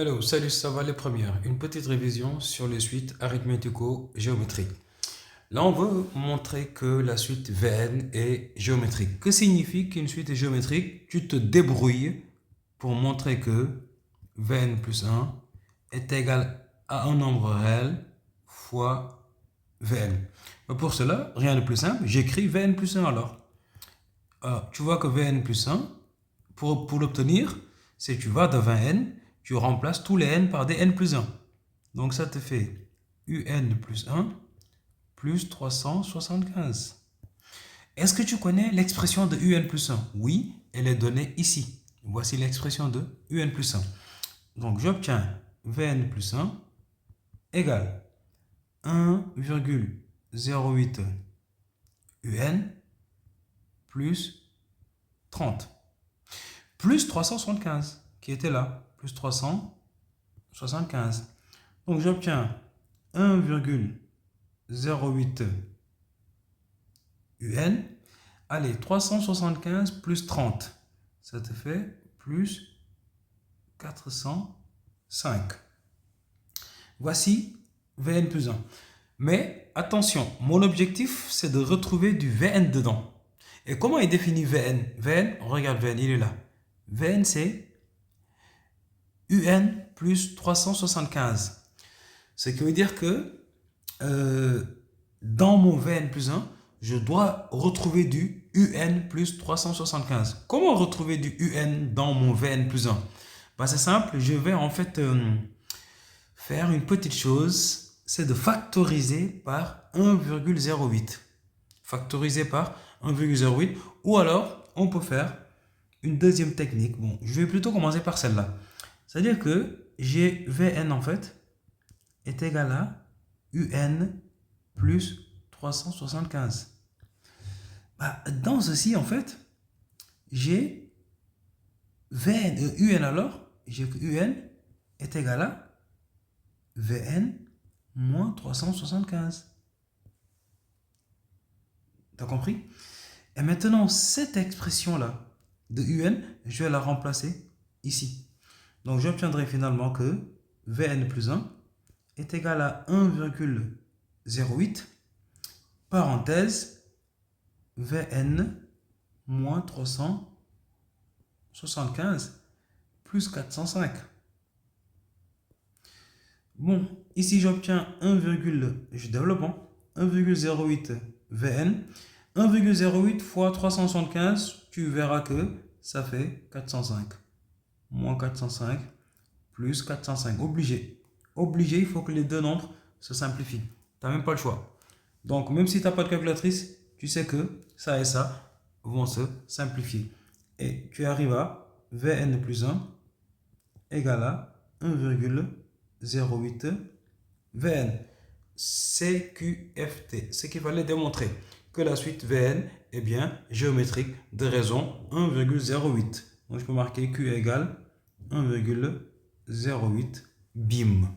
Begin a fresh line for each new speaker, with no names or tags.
Hello, salut, ça va les premières. Une petite révision sur les suites arithmético-géométriques. Là, on veut montrer que la suite Vn est géométrique. Que signifie qu'une suite est géométrique? Tu te débrouilles pour montrer que Vn plus 1 est égal à un nombre réel fois Vn. Mais pour cela, rien de plus simple, j'écris Vn plus 1 alors. Tu vois que Vn plus 1, pour l'obtenir, c'est tu vas devant n, tu remplaces tous les n par des n plus 1. Donc ça te fait un plus 1 plus 375. Est-ce que tu connais l'expression de un plus 1? Oui, elle est donnée ici. Voici l'expression de un plus 1. Donc j'obtiens Vn plus 1 égale 1,08 un plus 30. Plus 375 qui était là, plus 375. Donc j'obtiens 1,08 un. Allez, 375 plus 30, ça te fait plus 405. Voici Vn plus 1. Mais attention, mon objectif, c'est de retrouver du Vn dedans. Et comment est défini Vn? Vn, regarde Vn, il est là. Vn, c'est un plus 375. Ce qui veut dire que dans mon Vn plus 1, je dois retrouver du un plus 375. Comment retrouver du un dans mon Vn plus 1? Ben, c'est simple, je vais en fait faire une petite chose, c'est de factoriser par 1,08. Factoriser par 1,08. Ou alors, on peut faire une deuxième technique. Bon, je vais plutôt commencer par celle-là. C'est-à-dire que j'ai Vn en fait est égal à un plus 375. Bah, dans ceci, en fait, j'ai un alors, j'ai que un est égal à Vn moins 375. T'as compris? Et maintenant, cette expression-là de un, je vais la remplacer ici. Donc, j'obtiendrai finalement que Vn plus 1 est égal à 1,08 parenthèse Vn moins 375 plus 405. Bon, ici j'obtiens 1,08 Vn. 1,08 fois 375, tu verras que ça fait 405. Moins 405 plus 405. Obligé. Obligé, il faut que les deux nombres se simplifient. Tu n'as même pas le choix. Donc, même si tu n'as pas de calculatrice, tu sais que ça et ça vont se simplifier. Et tu arrives à Vn plus 1 égale à 1,08 Vn. CQFT. Ce qu'il fallait démontrer que la suite Vn est bien géométrique de raison 1,08. Donc, je peux marquer Q égale 1,08 bim.